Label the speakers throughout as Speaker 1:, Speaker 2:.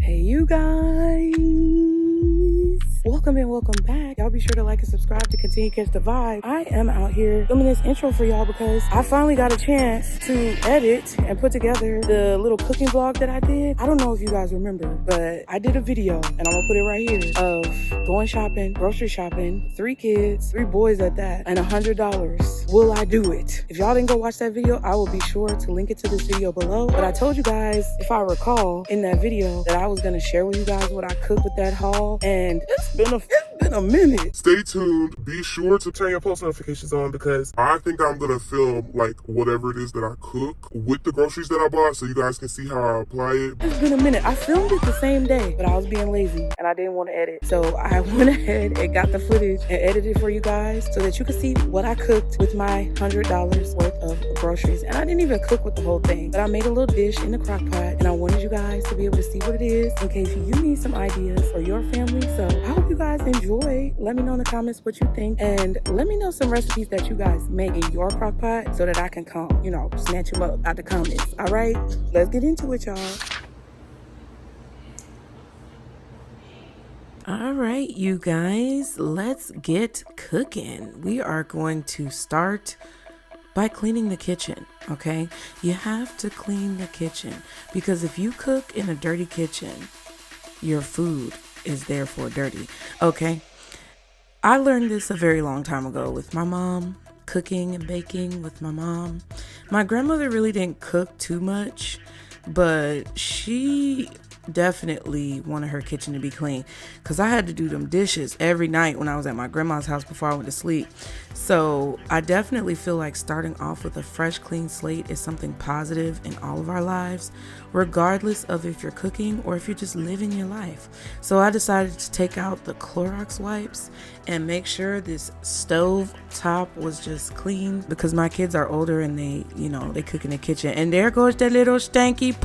Speaker 1: Hey you guys, welcome and welcome back. Y'all be sure to like and subscribe to continue to catch the vibe. I am out here filming this intro for y'all because I finally got a chance to edit and put together the little cooking vlog that I did. I don't know if you guys remember, but I did a video and I'm gonna put it right here of going shopping, grocery shopping, 3 kids, 3 boys at that, and $100. Will I do it? If y'all didn't go watch that video, I will be sure to link it to this video below. But I told you guys, if I recall in that video, that I was gonna share with you guys what I cooked with that haul, and it's been a minute.
Speaker 2: Stay tuned. Be sure to turn your post notifications on because I think I'm gonna film like whatever it is that I cook with the groceries that I bought so you guys can see how I apply it.
Speaker 1: It's been a minute. I filmed it the same day, but I was being lazy and I didn't want to edit. So I went ahead and got the footage and edited for you guys so that you can see what I cooked with my $100 worth of groceries. And I didn't even cook with the whole thing, but I made a little dish in the crock pot and I wanted you guys to be able to see what it is in case you need some ideas for your family. So I hope you guys enjoy. Let me know in the comments what you think and let me know some recipes that you guys make in your crock pot so that I can come, snatch them up out the comments. All right, let's get into it, y'all. All right, you guys, let's get cooking. We are going to start by cleaning the kitchen, okay? You have to clean the kitchen because if you cook in a dirty kitchen, your food is therefore dirty, okay? I learned this a very long time ago with my mom, cooking and baking with my mom. My grandmother really didn't cook too much, but she definitely wanted her kitchen to be clean because I had to do them dishes every night when I was at my grandma's house before I went to sleep. So I definitely feel like starting off with a fresh, clean slate is something positive in all of our lives, regardless of if you're cooking or if you're just living your life. So I decided to take out the Clorox wipes and make sure this stove top was just clean because my kids are older and they cook in the kitchen. And there goes that little stanky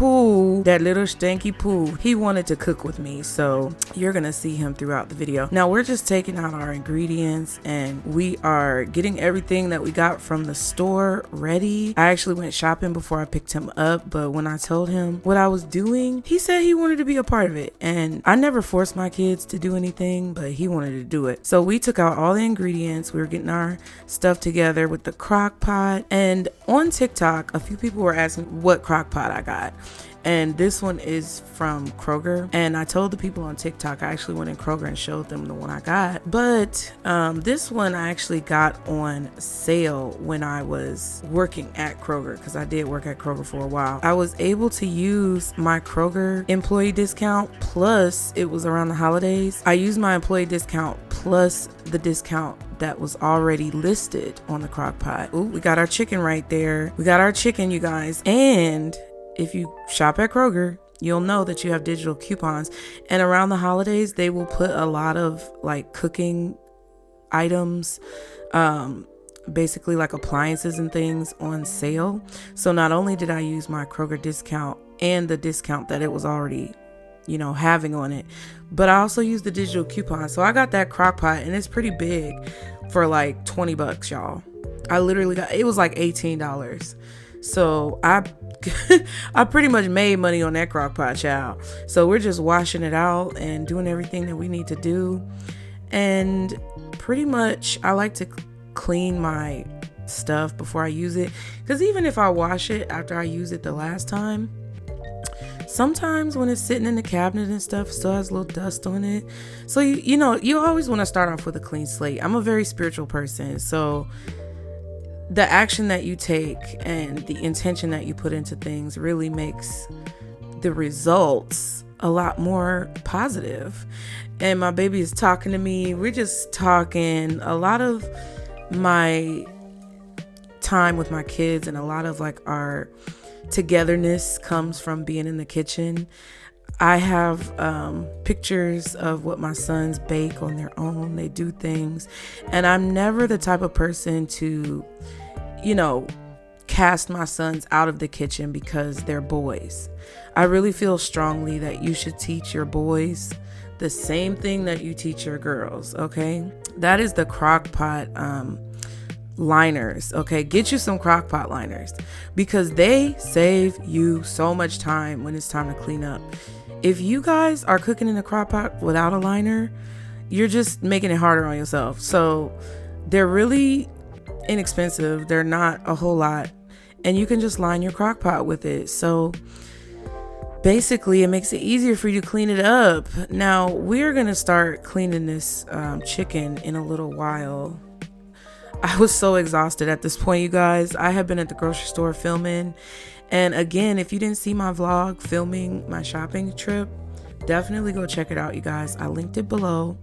Speaker 1: poo. He wanted to cook with me, so you're gonna see him throughout the video. Now we're just taking out our ingredients and we are getting everything that we got from the store ready. I actually went shopping before I picked him up, but when I told him what I was doing, he said he wanted to be a part of it. And I never forced my kids to do anything, but he wanted to do it. So we took out all the ingredients. We were getting our stuff together with the crock pot. And on TikTok, a few people were asking what crock pot I got. And this one is from Kroger. And I told the people on TikTok, I actually went in Kroger and showed them the one I got. But this one I actually got on sale when I was working at Kroger, because I did work at Kroger for a while. I was able to use my Kroger employee discount, plus it was around the holidays. I used my employee discount plus the discount that was already listed on the crock pot. Ooh, we got our chicken right there. We got our chicken, you guys. And if you shop at Kroger, you'll know that you have digital coupons. And around the holidays, they will put a lot of like cooking items, basically like appliances and things on sale. So not only did I use my Kroger discount and the discount that it was already, having on it, but I also used the digital coupon. So I got that crock pot and it's pretty big for like $20, y'all. I literally got, it was like $18. So I pretty much made money on that crock pot, child. So we're just washing it out and doing everything that we need to do. And pretty much I like to clean my stuff before I use it. Because even if I wash it after I use it the last time, sometimes when it's sitting in the cabinet and stuff, it still has a little dust on it. So, you always want to start off with a clean slate. I'm a very spiritual person. So the action that you take and the intention that you put into things really makes the results a lot more positive. And my baby is talking to me. We're just talking. A lot of my time with my kids and a lot of like our togetherness comes from being in the kitchen. I have pictures of what my sons bake on their own. They do things. And I'm never the type of person to, cast my sons out of the kitchen because they're boys. I really feel strongly that you should teach your boys the same thing that you teach your girls, okay? That is the crock pot liners, okay? Get you some crock pot liners because they save you so much time when it's time to clean up. if you guys are cooking in a crock pot without a liner, you're just making it harder on yourself. So they're really inexpensive. They're not a whole lot, and you can just line your crock pot with it. So basically, it makes it easier for you to clean it up. Now, we're going to start cleaning this chicken in a little while. I was so exhausted at this point, you guys. I have been at the grocery store filming. And again, if you didn't see my vlog filming my shopping trip, definitely go check it out, you guys. I linked it below.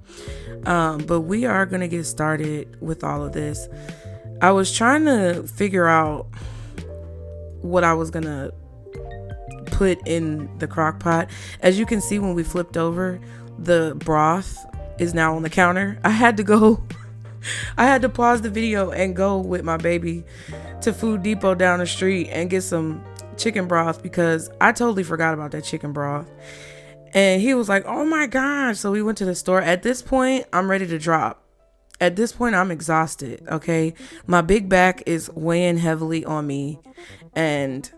Speaker 1: But we are going to get started with all of this. I was trying to figure out what I was going to put in the crock pot. As you can see, when we flipped over, the broth is now on the counter. I had to pause the video and go with my baby to Food Depot down the street and get some chicken broth, because I totally forgot about that chicken broth. And he was like, oh my gosh. So we went to the store. At this point, I'm ready to drop. At this point, I'm exhausted. Okay. My big back is weighing heavily on me, and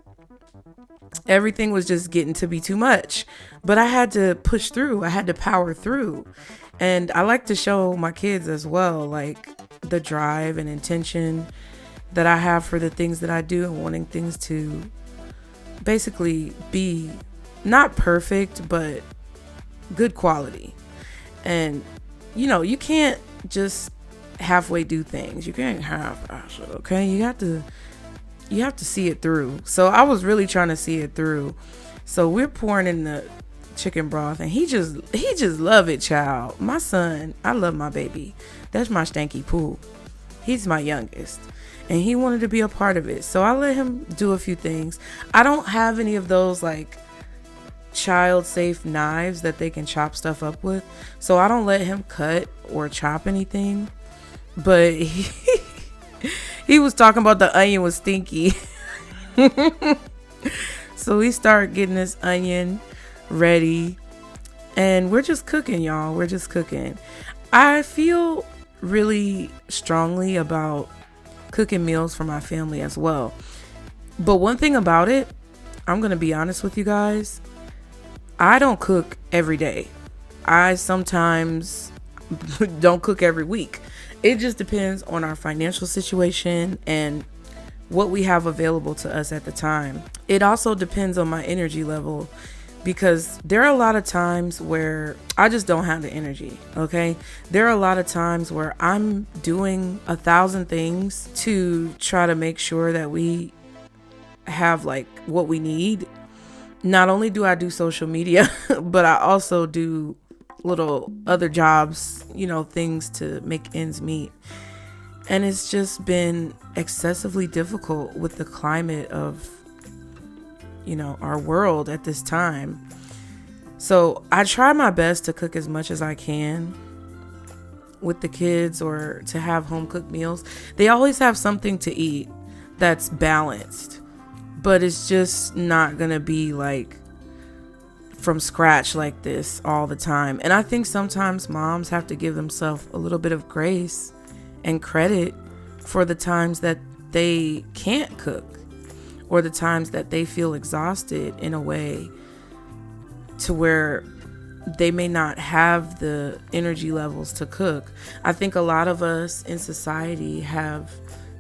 Speaker 1: everything was just getting to be too much. But I had to push through. I had to power through. And I like to show my kids as well, like, the drive and intention that I have for the things that I do, and wanting things to basically be not perfect, but good quality. And, you know, you can't just halfway do things. You can't half-ass it, okay? You have to see it through. So I was really trying to see it through. So we're pouring in the chicken broth, and he just love it, child. My son, I love my baby. That's my stanky poo. He's my youngest, and he wanted to be a part of it. So I let him do a few things. I don't have any of those like child safe knives that they can chop stuff up with, so I don't let him cut or chop anything. But he was talking about the onion was stinky. So we start getting this onion ready, and we're just cooking, y'all. We're just cooking. I feel really strongly about cooking meals for my family as well. But one thing about it, I'm going to be honest with you guys, I don't cook every day. I sometimes don't cook every week. It just depends on our financial situation and what we have available to us at the time. It also depends on my energy level, because there are a lot of times where I just don't have the energy, okay? There are a lot of times where I'm doing 1,000 things to try to make sure that we have like what we need. Not only do I do social media, but I also do little other jobs, you know, things to make ends meet. And it's just been excessively difficult with the climate of, you know, our world at this time. So I try my best to cook as much as I can with the kids, or to have home cooked meals. They always have something to eat that's balanced, but it's just not gonna be like from scratch like this all the time. And I think sometimes moms have to give themselves a little bit of grace and credit for the times that they can't cook, or the times that they feel exhausted in a way to where they may not have the energy levels to cook. I think a lot of us in society have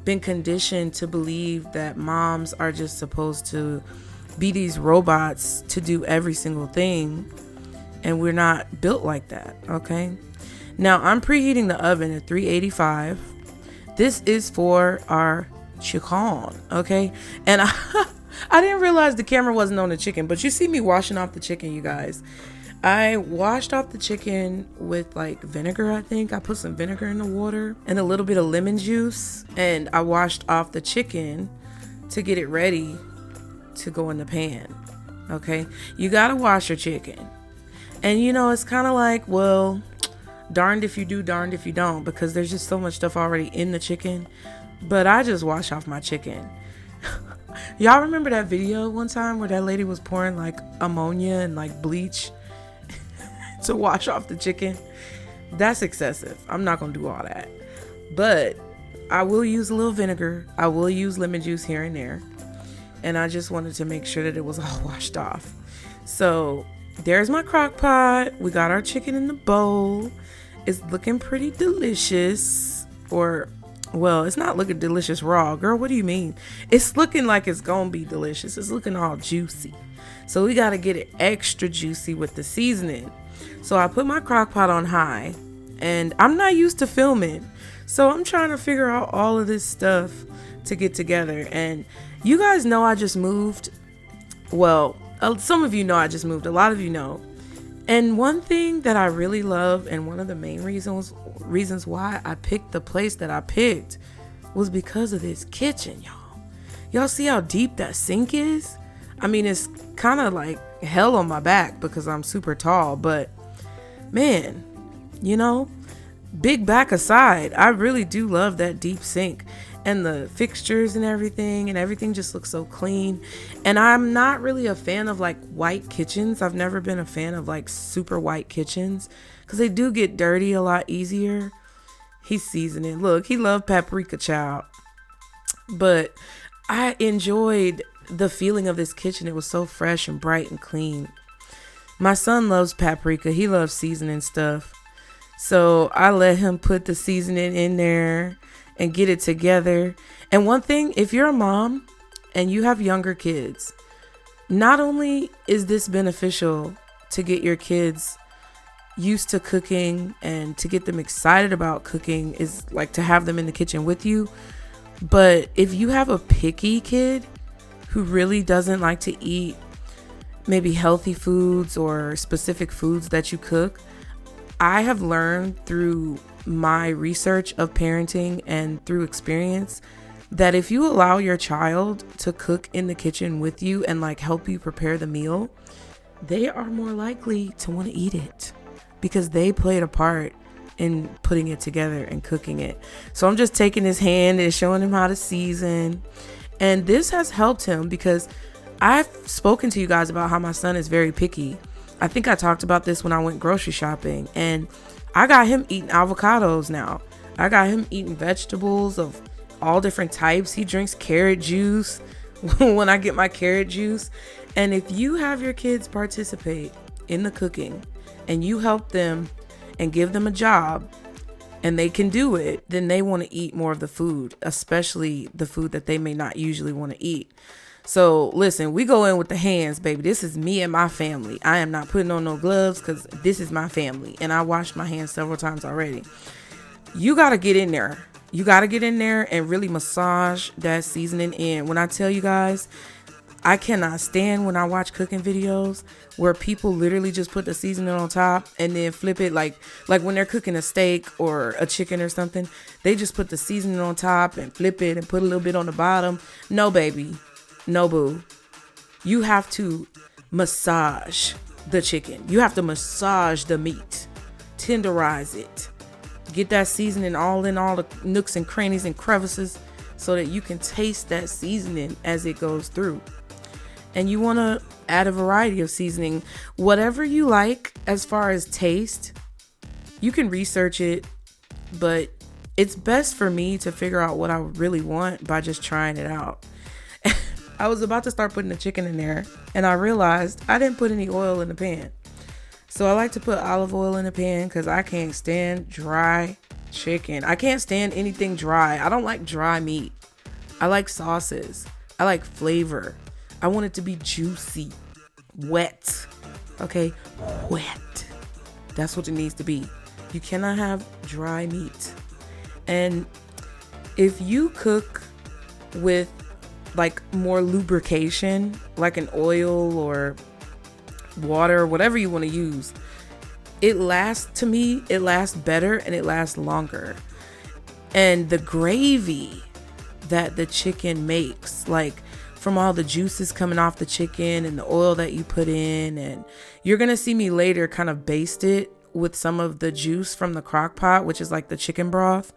Speaker 1: been conditioned to believe that moms are just supposed to be these robots to do every single thing, and we're not built like that, okay? Now, I'm preheating the oven at 385. This is for our chicken, okay? And I didn't realize the camera wasn't on the chicken, but you see me washing off the chicken, you guys. I washed off the chicken with like vinegar, I think. I put some vinegar in the water and a little bit of lemon juice, and I washed off the chicken to get it ready to go in the pan, okay? You gotta wash your chicken. And you know, it's kind of like, well, darned if you do, darned if you don't, because there's just so much stuff already in the chicken. But I just wash off my chicken. Y'all remember that video one time where that lady was pouring like ammonia and like bleach to wash off the chicken? That's excessive. I'm not gonna do all that, but I will use a little vinegar. I will use lemon juice here and there, and I just wanted to make sure that it was all washed off. So there's my crock pot. We got our chicken in the bowl. It's looking pretty delicious. Well, it's not looking delicious raw. Girl, what do you mean? It's looking like it's gonna be delicious. It's looking all juicy. So we gotta get it extra juicy with the seasoning. So I put my crock pot on high, and I'm not used to filming. So I'm trying to figure out all of this stuff to get together. And you guys know I just moved. Well, some of you know I just moved. A lot of you know. And one thing that I really love, and one of the main reasons why I picked the place that I picked, was because of this kitchen, y'all. Y'all see how deep that sink is? I mean, it's kind of like hell on my back because I'm super tall, but man, you know, big back aside, I really do love that deep sink. And the fixtures and everything just looks so clean. And I'm not really a fan of like white kitchens. I've never been a fan of like super white kitchens because they do get dirty a lot easier. He's seasoning. Look, he loved paprika, child. But I enjoyed the feeling of this kitchen. It was so fresh and bright and clean. My son loves paprika. He loves seasoning stuff. So I let him put the seasoning in there and get it together. And one thing, if you're a mom and you have younger kids, not only is this beneficial to get your kids used to cooking and to get them excited about cooking, is like to have them in the kitchen with you. But if you have a picky kid who really doesn't like to eat maybe healthy foods or specific foods that you cook, I have learned through my research of parenting and through experience that if you allow your child to cook in the kitchen with you and like help you prepare the meal, they are more likely to want to eat it because they played a part in putting it together and cooking it. So I'm just taking his hand and showing him how to season. And this has helped him because I've spoken to you guys about how my son is very picky. I think I talked about this when I went grocery shopping, and I got him eating avocados now. I got him eating vegetables of all different types. He drinks carrot juice when I get my carrot juice. And if you have your kids participate in the cooking and you help them and give them a job and they can do it, then they want to eat more of the food, especially the food that they may not usually want to eat. So listen, we go in with the hands, baby. This is me and my family. I am not putting on no gloves because this is my family. And I washed my hands several times already. You got to get in there. You got to get in there and really massage that seasoning in. When I tell you guys, I cannot stand when I watch cooking videos where people literally just put the seasoning on top and then flip it like when they're cooking a steak or a chicken or something. They just put the seasoning on top and flip it and put a little bit on the bottom. No, baby. No, boo. You have to massage the chicken. You have to massage the meat. Tenderize it. Get that seasoning all in all the nooks and crannies and crevices so that you can taste that seasoning as it goes through. And you want to add a variety of seasoning. Whatever you like as far as taste, you can research it, but it's best for me to figure out what I really want by just trying it out. I was about to start putting the chicken in there and I realized I didn't put any oil in the pan. So I like to put olive oil in the pan because I can't stand dry chicken. I can't stand anything dry. I don't like dry meat. I like sauces. I like flavor. I want it to be juicy, wet. Okay, wet. That's what it needs to be. You cannot have dry meat. And if you cook with like more lubrication, like an oil or water, whatever you want to use, it lasts better and it lasts longer. And the gravy that the chicken makes, like from all the juices coming off the chicken and the oil that you put in, and you're gonna see me later kind of baste it with some of the juice from the crock pot, which is like the chicken broth.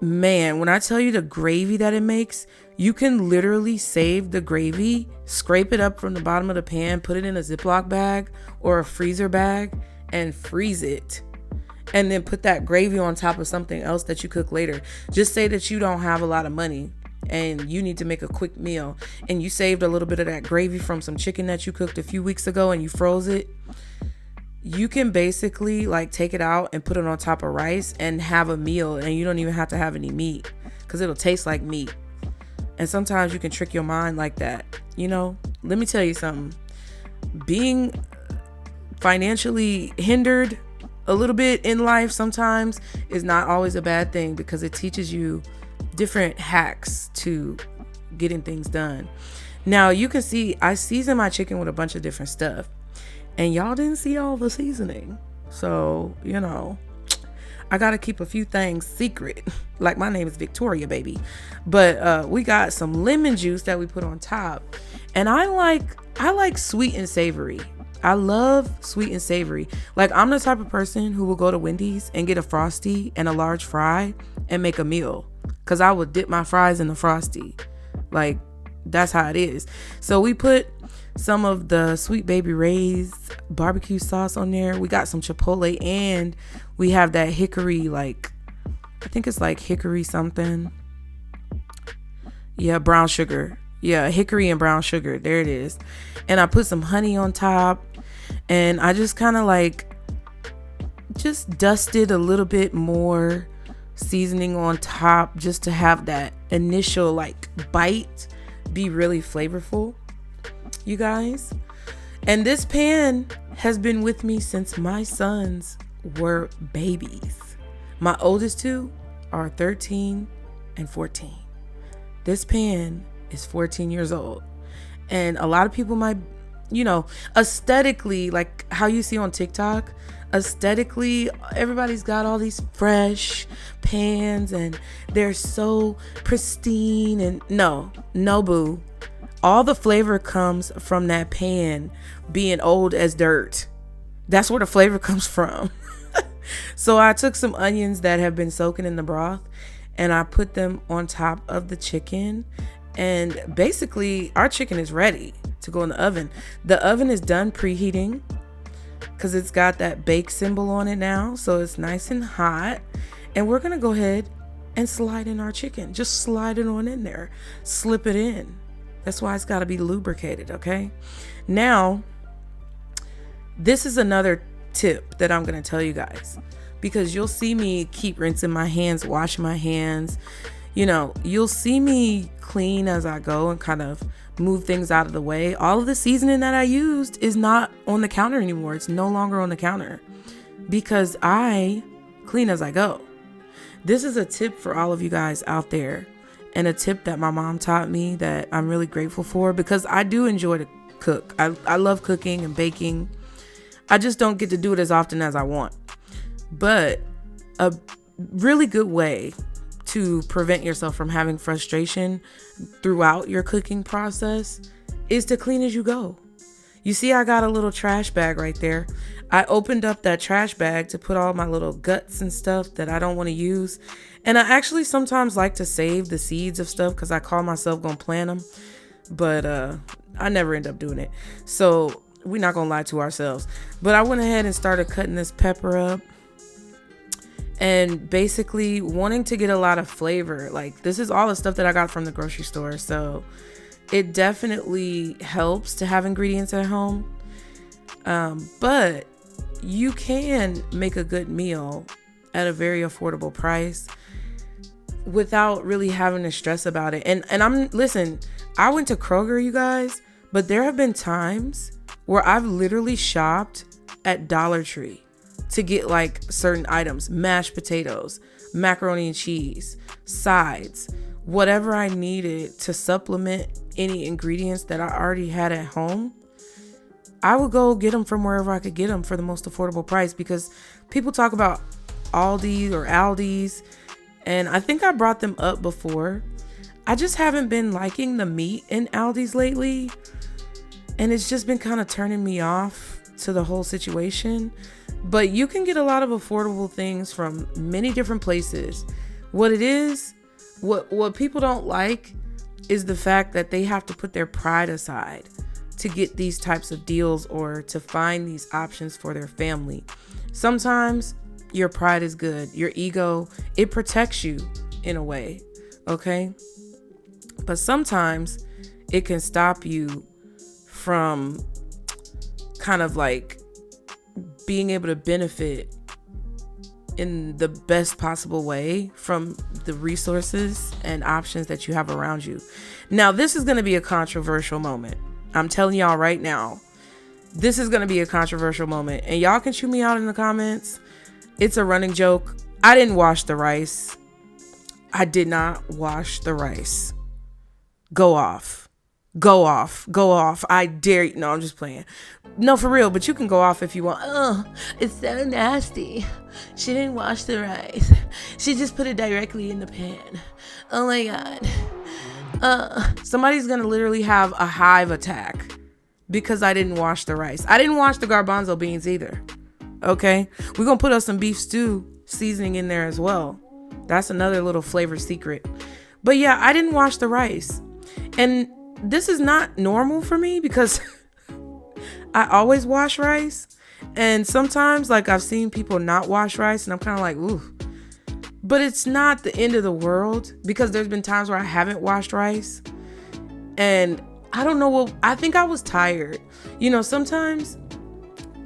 Speaker 1: Man, when I tell you the gravy that it makes, you can literally save the gravy, scrape it up from the bottom of the pan, put it in a Ziploc bag or a freezer bag and freeze it. And then put that gravy on top of something else that you cook later. Just say that you don't have a lot of money and you need to make a quick meal and you saved a little bit of that gravy from some chicken that you cooked a few weeks ago and you froze it, you can basically like take it out and put it on top of rice and have a meal, and you don't even have to have any meat because it'll taste like meat. And sometimes you can trick your mind like that. You know, let me tell you something. Being financially hindered a little bit in life sometimes is not always a bad thing, because it teaches you different hacks to getting things done. Now you can see I season my chicken with a bunch of different stuff, and y'all didn't see all the seasoning. So, you know, I got to keep a few things secret. Like my name is Victoria, baby. But we got some lemon juice that we put on top. And I like sweet and savory. I love sweet and savory. Like I'm the type of person who will go to Wendy's and get a Frosty and a large fry and make a meal, because I would dip my fries in the Frosty. Like that's how it is. So we put some of the Sweet Baby Ray's barbecue sauce on there. We got some Chipotle, and we have that hickory, like I think it's like hickory something. Yeah, brown sugar. Yeah, hickory and brown sugar. There it is. And I put some honey on top, and I just kind of like just dusted a little bit more seasoning on top just to have that initial like bite be really flavorful, you guys. And this pan has been with me since my sons were babies. My oldest two are 13 and 14. This pan is 14 years old. And a lot of people might, you know, aesthetically, like how you see on TikTok, aesthetically, everybody's got all these fresh pans and they're so pristine. And no boo. All the flavor comes from that pan being old as dirt. That's where the flavor comes from. So I took some onions that have been soaking in the broth and I put them on top of the chicken. And basically our chicken is ready to go in the oven. The oven is done preheating because it's got that bake symbol on it now. So it's nice and hot. And we're going to go ahead and slide in our chicken. Just slide it on in there. Slip it in. That's why it's got to be lubricated, okay? Now, this is another tip that I'm going to tell you guys, because you'll see me keep rinsing my hands, washing my hands. You know, you'll see me clean as I go and kind of move things out of the way. All of the seasoning that I used is not on the counter anymore. It's no longer on the counter because I clean as I go. This is a tip for all of you guys out there, and a tip that my mom taught me that I'm really grateful for, because I do enjoy to cook. I love cooking and baking. I just don't get to do it as often as I want. But a really good way to prevent yourself from having frustration throughout your cooking process is to clean as you go. You see, I got a little trash bag right there. I opened up that trash bag to put all my little guts and stuff that I don't want to use. And I actually sometimes like to save the seeds of stuff because I call myself gonna plant them. But I never end up doing it. So we're not gonna lie to ourselves. But I went ahead and started cutting this pepper up. And basically wanting to get a lot of flavor. Like, this is all the stuff that I got from the grocery store. So it definitely helps to have ingredients at home. But you can make a good meal at a very affordable price without really having to stress about it. And listen, I went to Kroger, you guys, but there have been times where I've literally shopped at Dollar Tree to get like certain items, mashed potatoes, macaroni and cheese, sides, whatever I needed to supplement any ingredients that I already had at home. I would go get them from wherever I could get them for the most affordable price, because people talk about Aldi or Aldi's, and I think I brought them up before. I just haven't been liking the meat in Aldi's lately, and it's just been kind of turning me off to the whole situation. But you can get a lot of affordable things from many different places. What it is, what people don't like is the fact that they have to put their pride aside to get these types of deals or to find these options for their family. Sometimes your pride is good. Your ego, it protects you in a way. Okay. But sometimes it can stop you from kind of like being able to benefit in the best possible way from the resources and options that you have around you. Now, this is going to be a controversial moment. I'm telling y'all right now, this is going to be a controversial moment, and y'all can chew me out in the comments. It's a running joke. I didn't wash the rice. I did not wash the rice. Go off. Go off. Go off. I dare you. No, I'm just playing. No, for real, but you can go off if you want. Oh, it's so nasty. She didn't wash the rice. She just put it directly in the pan. Oh my God. Somebody's gonna literally have a hive attack because I didn't wash the rice. I didn't wash the garbanzo beans either. Okay? We're gonna put us some beef stew seasoning in there as well. That's another little flavor secret. But yeah, I didn't wash the rice. And this is not normal for me because I always wash rice. And sometimes, like, I've seen people not wash rice and I'm kind of like, ooh. But it's not the end of the world because there's been times where I haven't washed rice. And I don't know what, I think I was tired. You know, sometimes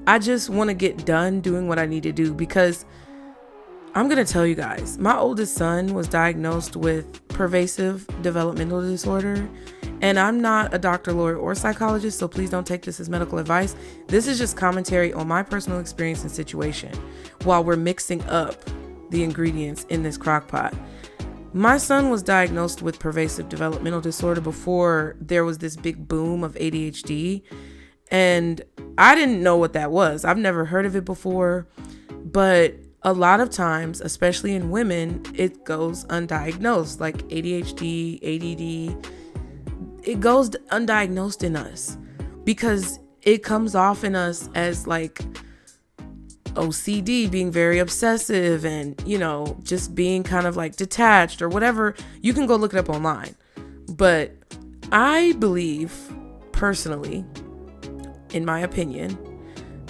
Speaker 1: I just want to get done doing what I need to do because I'm going to tell you guys, my oldest son was diagnosed with pervasive developmental disorder. And I'm not a doctor, lawyer, or psychologist, so please don't take this as medical advice. This is just commentary on my personal experience and situation while we're mixing up the ingredients in this crock pot. My son was diagnosed with pervasive developmental disorder before there was this big boom of ADHD. And I didn't know what that was. I've never heard of it before. But a lot of times, especially in women, it goes undiagnosed, like ADHD, ADD. It goes undiagnosed in us because it comes off in us as like OCD, being very obsessive and, you know, just being kind of like detached or whatever. You can go look it up online. But I believe personally, in my opinion,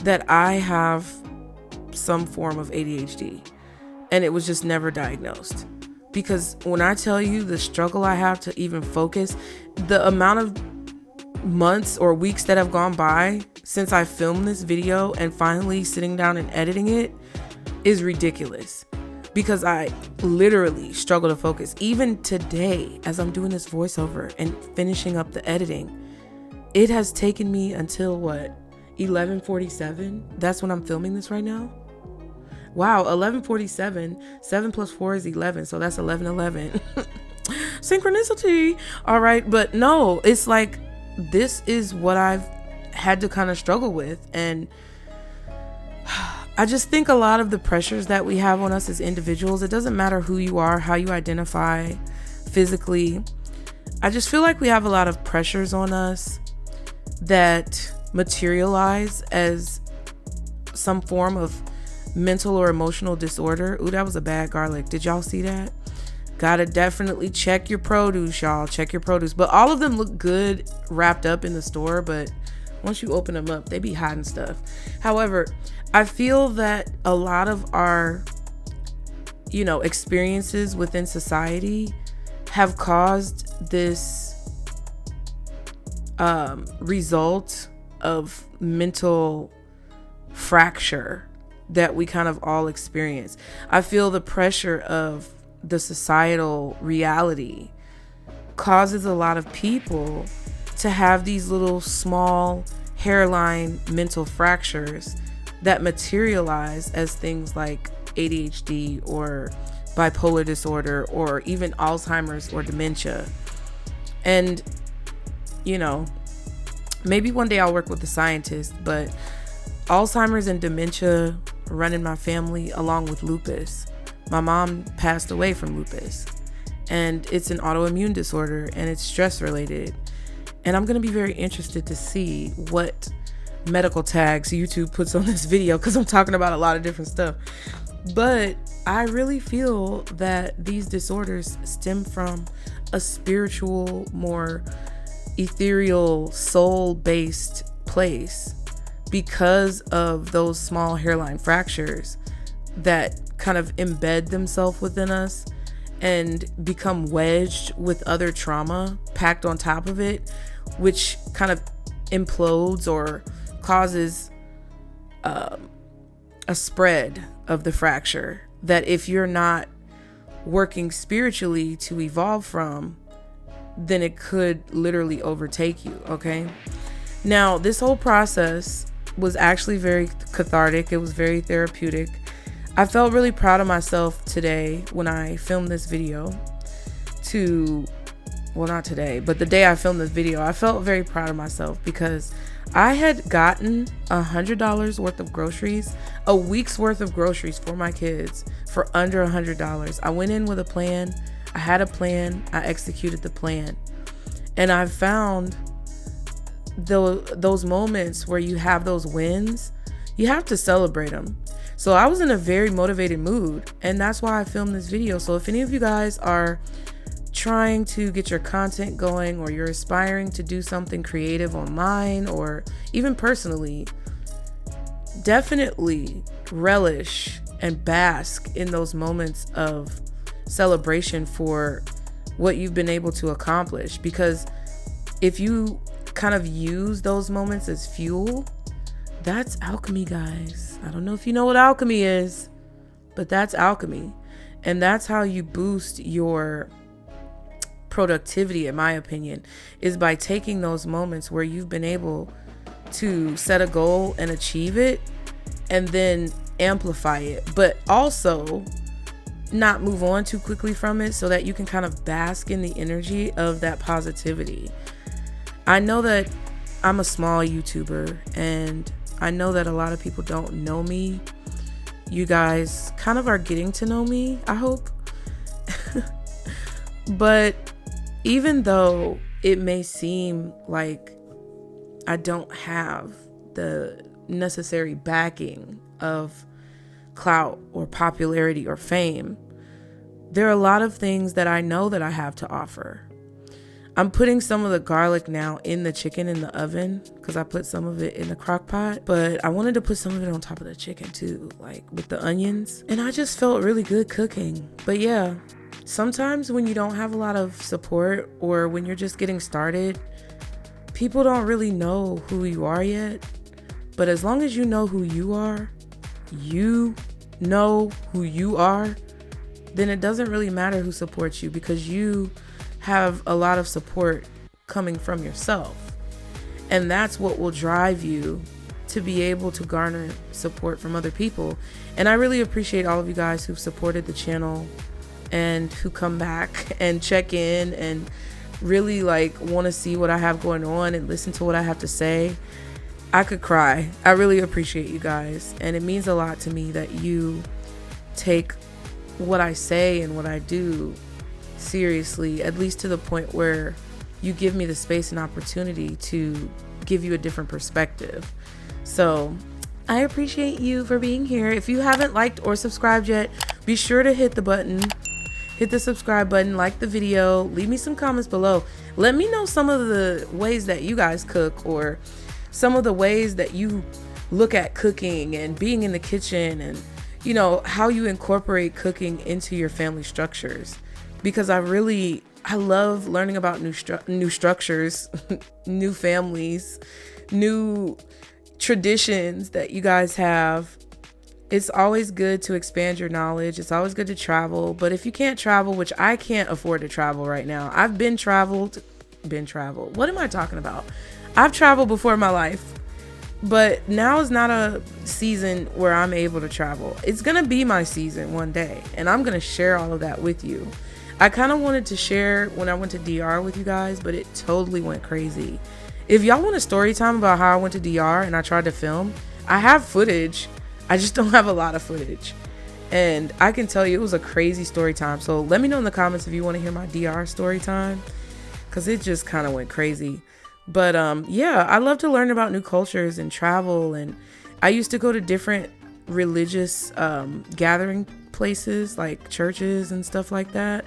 Speaker 1: that I have some form of ADHD and it was just never diagnosed. Because when I tell you the struggle I have to even focus, the amount of months or weeks that have gone by since I filmed this video and finally sitting down and editing it is ridiculous. Because I literally struggle to focus. Even today, as I'm doing this voiceover and finishing up the editing, it has taken me until what, 11:47? That's when I'm filming this right now. Wow, 11:47, 7 plus 4 is 11, so that's 11:11. Synchronicity. All right, but no, it's like this is what I've had to kind of struggle with. And I just think a lot of the pressures that we have on us as individuals, it doesn't matter who you are, how you identify physically. I just feel like we have a lot of pressures on us that materialize as some form of mental or emotional disorder. Ooh, that was a bad garlic. Did y'all see that? Gotta definitely check your produce, y'all. Check your produce. But all of them look good wrapped up in the store, but once you open them up, they be hiding stuff. However, I feel that a lot of our, you know, experiences within society have caused this result of mental fracture that we kind of all experience. I feel the pressure of the societal reality causes a lot of people to have these little small hairline mental fractures that materialize as things like ADHD or bipolar disorder or even Alzheimer's or dementia. And, you know, maybe one day I'll work with a scientist, but Alzheimer's and dementia run in my family along with lupus. My mom passed away from lupus, and it's an autoimmune disorder and it's stress related. And I'm going to be very interested to see what medical tags YouTube puts on this video because I'm talking about a lot of different stuff. But I really feel that these disorders stem from a spiritual, more ethereal, soul-based place because of those small hairline fractures that kind of embed themselves within us and become wedged with other trauma packed on top of it, which kind of implodes or causes a spread of the fracture that if you're not working spiritually to evolve from, then it could literally overtake you. Okay. Now, this whole process was actually very cathartic. It was very therapeutic. I felt really proud of myself today when I filmed this video well, not today, but the day I filmed this video, I felt very proud of myself because I had gotten $100 worth of groceries, a week's worth of groceries for my kids for under $100. I went in with a plan. I had a plan. I executed the plan. And I found those moments where you have those wins, you have to celebrate them. So I was in a very motivated mood, and that's why I filmed this video. So if any of you guys are trying to get your content going, or you're aspiring to do something creative online or even personally, definitely relish and bask in those moments of celebration for what you've been able to accomplish. Because if you kind of use those moments as fuel, that's alchemy, guys. I don't know if you know what alchemy is, but that's alchemy. And that's how you boost your productivity, in my opinion, is by taking those moments where you've been able to set a goal and achieve it and then amplify it, but also not move on too quickly from it so that you can kind of bask in the energy of that positivity. I know that I'm a small YouTuber, and I know that a lot of people don't know me. You guys kind of are getting to know me, I hope. But even though it may seem like I don't have the necessary backing of clout or popularity or fame, there are a lot of things that I know that I have to offer. I'm putting some of the garlic now in the chicken in the oven because I put some of it in the crock pot, but I wanted to put some of it on top of the chicken too, like with the onions. And I just felt really good cooking. But yeah, sometimes when you don't have a lot of support, or when you're just getting started, people don't really know who you are yet. But as long as you know who you are, then it doesn't really matter who supports you, because you have a lot of support coming from yourself. And that's what will drive you to be able to garner support from other people. And I really appreciate all of you guys who've supported the channel and who come back and check in and really want to see what I have going on and listen to what I have to say. I could cry. I really appreciate you guys. And it means a lot to me that you take what I say and what I do seriously, at least to the point where you give me the space and opportunity to give you a different perspective. So I appreciate you for being here. If you haven't liked or subscribed yet, be sure to hit the subscribe button, like the video, leave me some comments below. Let me know some of the ways that you guys cook, or some of the ways that you look at cooking and being in the kitchen, and how you incorporate cooking into your family structures. Because I love learning about new structures, new families, new traditions that you guys have. It's always good to expand your knowledge. It's always good to travel. But if you can't travel, which I can't afford to travel right now. I've been traveled. What am I talking about? I've traveled before in my life. But now is not a season where I'm able to travel. It's going to be my season one day. And I'm going to share all of that with you. I kind of wanted to share when I went to DR with you guys, but it totally went crazy. If y'all want a story time about how I went to DR and I tried to film, I have footage. I just don't have a lot of footage. And I can tell you it was a crazy story time. So let me know in the comments if you want to hear my DR story time, because it just kind of went crazy. But yeah, I love to learn about new cultures and travel. And I used to go to different religious gathering places like churches and stuff like that.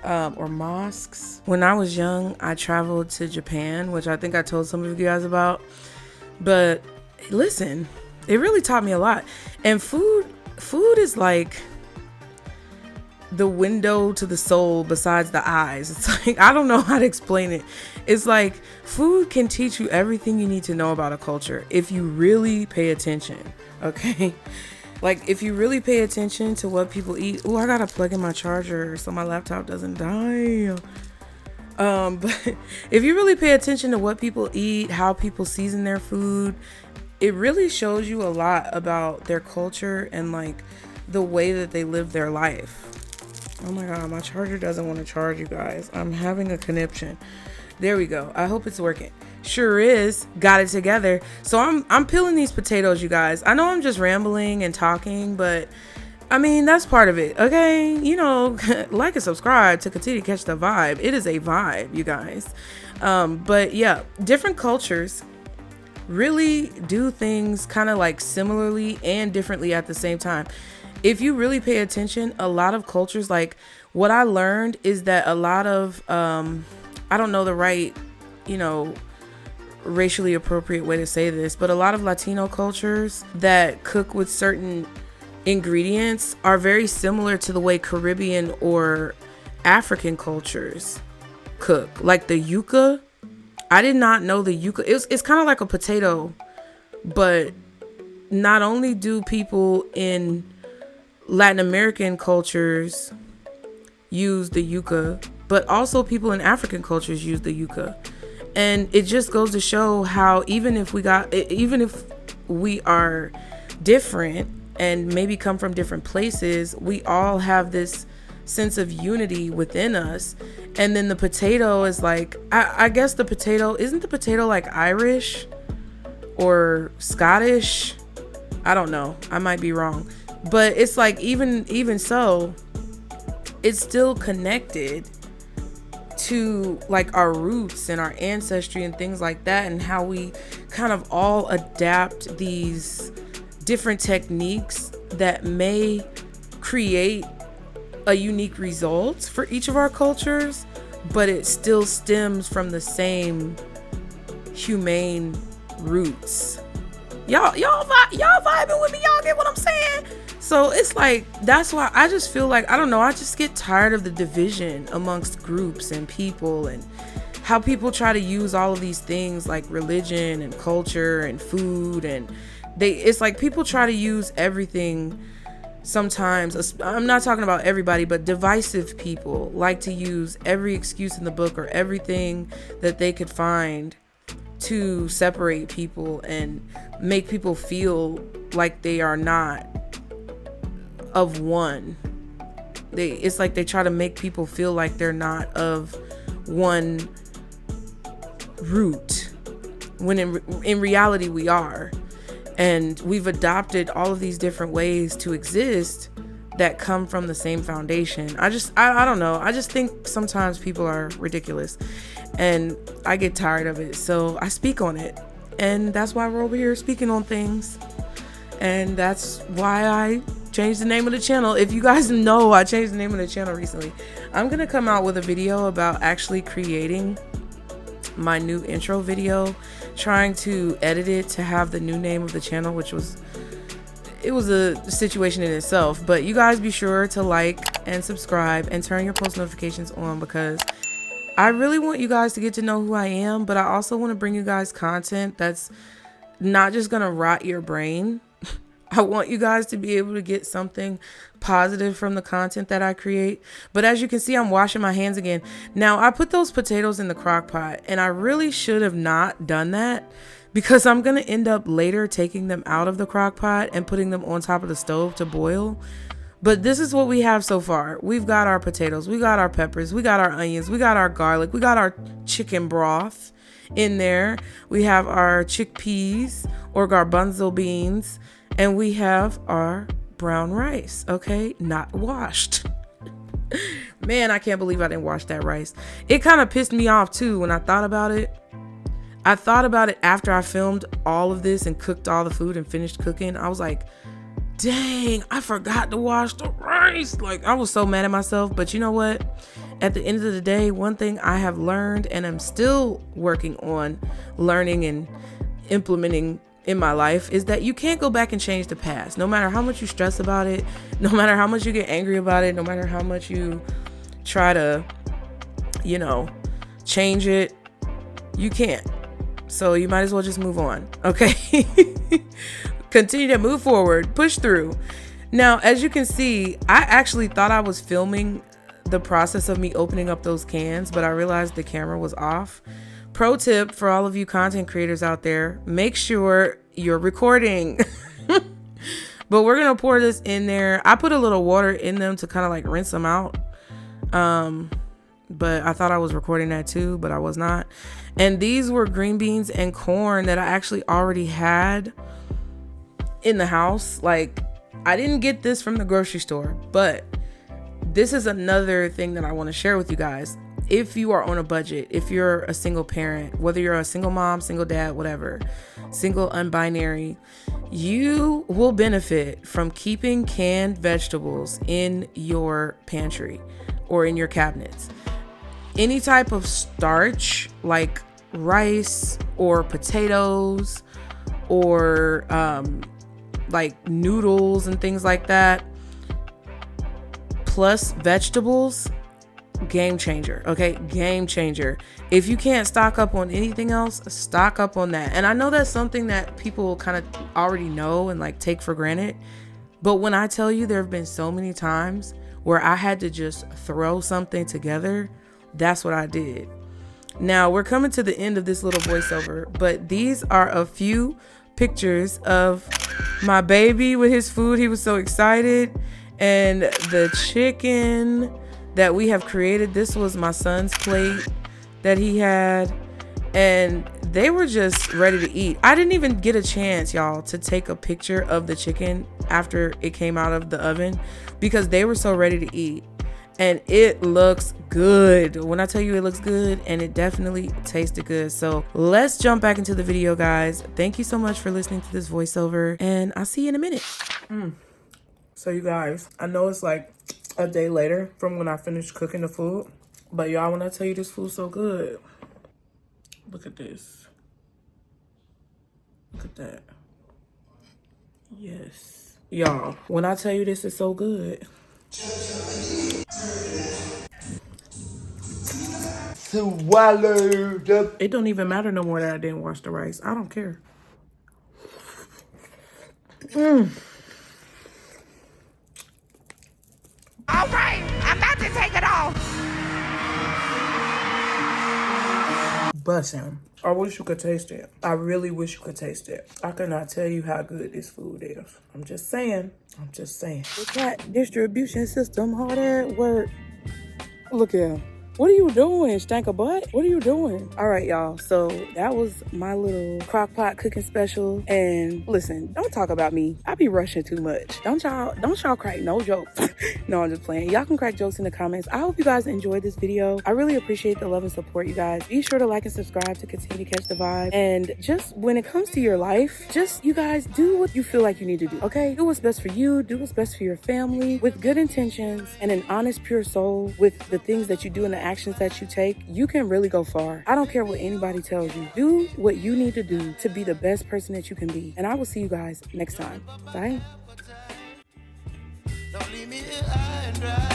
Speaker 1: Or mosques. When I was young, I traveled to Japan, which I think I told some of you guys about. But listen, it really taught me a lot. And food is like the window to the soul besides the eyes. It's like, I don't know how to explain it. It's like food can teach you everything you need to know about a culture if you really pay attention. Okay. Like if you really pay attention to what people eat. Oh, I gotta plug in my charger so my laptop doesn't die. But if you really pay attention to what people eat, how people season their food, it really shows you a lot about their culture and like the way that they live their life. Oh my God, my charger doesn't want to charge, you guys. I'm having a conniption. There we go. I hope it's working. Sure is. Got it together. So I'm peeling these potatoes, you guys. I know I'm just rambling and talking, but I mean, that's part of it. Okay. You know, like and subscribe to continue to catch the vibe. It is a vibe, you guys. But yeah, different cultures really do things kind of like similarly and differently at the same time. If you really pay attention, a lot of cultures, like what I learned is that a lot of, I don't know the right, you know, racially appropriate way to say this, but a lot of Latino cultures that cook with certain ingredients are very similar to the way Caribbean or African cultures cook. Like the yuca. I did not know the yuca. It's kind of like a potato, but not only do people in Latin American cultures use the yuca, but also people in African cultures use the yuca. And it just goes to show how even if we are different and maybe come from different places, we all have this sense of unity within us. And then the potato is like, I guess the potato, isn't the potato like Irish or Scottish? I don't know. I might be wrong. But it's like, even so, it's still connected to like our roots and our ancestry and things like that, and how we kind of all adapt these different techniques that may create a unique result for each of our cultures, but it still stems from the same humane roots. Y'all vibing with me? Y'all get what I'm saying? So it's like, that's why I just feel like, I don't know, I just get tired of the division amongst groups and people, and how people try to use all of these things like religion and culture and food, and it's like people try to use everything. Sometimes, I'm not talking about everybody, but divisive people like to use every excuse in the book or everything that they could find to separate people and make people feel like they are not of one. It's like they try to make people feel like they're not of one root, when in reality we are. And we've adopted all of these different ways to exist that come from the same foundation. I don't know. I just think sometimes people are ridiculous, and I get tired of it. So I speak on it. And that's why we're over here speaking on things. And that's why I changed the name of the channel. If you guys know, I changed the name of the channel recently. I'm going to come out with a video about actually creating my new intro video, trying to edit it to have the new name of the channel, which was a situation in itself. But you guys be sure to like and subscribe and turn your post notifications on, because I really want you guys to get to know who I am, but I also want to bring you guys content that's not just gonna rot your brain. I want you guys to be able to get something positive from the content that I create. But as you can see, I'm washing my hands again. Now, I put those potatoes in the crock pot, and I really should have not done that, because I'm going to end up later taking them out of the crock pot and putting them on top of the stove to boil. But this is what we have so far. We've got our potatoes, we got our peppers, we got our onions, we got our garlic, we got our chicken broth in there. We have our chickpeas or garbanzo beans. And we have our brown rice, okay? Not washed. Man, I can't believe I didn't wash that rice. It kind of pissed me off too when I thought about it. I thought about it after I filmed all of this and cooked all the food and finished cooking. I was like, dang, I forgot to wash the rice. Like, I was so mad at myself. But you know what? At the end of the day, one thing I have learned, and I'm still working on learning and implementing in my life is that you can't go back and change the past. No matter how much you stress about it, no matter how much you get angry about it, no matter how much you try to, you know, change it, you can't. So you might as well just move on, okay? Continue to move forward, push through. Now, as you can see, I actually thought I was filming the process of me opening up those cans, but I realized the camera was off. Pro tip for all of you content creators out there, make sure you're recording. But we're gonna pour this in there. I put a little water in them to kind of like rinse them out. But I thought I was recording that too, but I was not. And these were green beans and corn that I actually already had in the house. Like, I didn't get this from the grocery store, but this is another thing that I want to share with you guys. If you are on a budget, if you're a single parent, whether you're a single mom, single dad, whatever, single unbinary, you will benefit from keeping canned vegetables in your pantry or in your cabinets. Any type of starch like rice or potatoes or like noodles and things like that, plus vegetables, game changer. Okay, game changer. If you can't stock up on anything else, stock up on that. And I know that's something that people kind of already know and like take for granted, but when I tell you, there have been so many times where I had to just throw something together, that's what I did. Now we're coming to the end of this little voiceover, but these are a few pictures of my baby with his food. He was so excited. And the chicken that we have created, this was my son's plate that he had, and they were just ready to eat. I didn't even get a chance, y'all, to take a picture of the chicken after it came out of the oven because they were so ready to eat. And it looks good. When I tell you it looks good, and it definitely tasted good. So let's jump back into the video, guys. Thank you so much for listening to this voiceover, and I'll see you in a minute. So you guys, I know it's like a day later from when I finished cooking the food, but y'all, when I tell you this food's so good, look at this. Look at that. Yes. Y'all, when I tell you this is so good.
Speaker 3: Swallowed up.
Speaker 1: It don't even matter no more that I didn't wash the rice. I don't care.
Speaker 4: All right, I'm about to take it off.
Speaker 1: Bussin'. I wish you could taste it. I really wish you could taste it. I cannot tell you how good this food is. I'm just saying. I'm just saying. With that distribution system, all that work. Look here. What are you doing, stank a butt? What are you doing? All right, y'all. So that was my little CrockPot cooking special. And listen, don't talk about me. I be rushing too much. Don't y'all crack no jokes. No, I'm just playing. Y'all can crack jokes in the comments. I hope you guys enjoyed this video. I really appreciate the love and support, you guys. Be sure to like and subscribe to continue to catch the vibe. And just when it comes to your life, just you guys do what you feel like you need to do. Okay? Do what's best for you. Do what's best for your family with good intentions and an honest, pure soul with the things that you do and the actions that you take. You can really go far. I don't care what anybody tells you. Do what you need to do to be the best person that you can be. And I will see you guys next time. Bye. Don't leave me high and dry.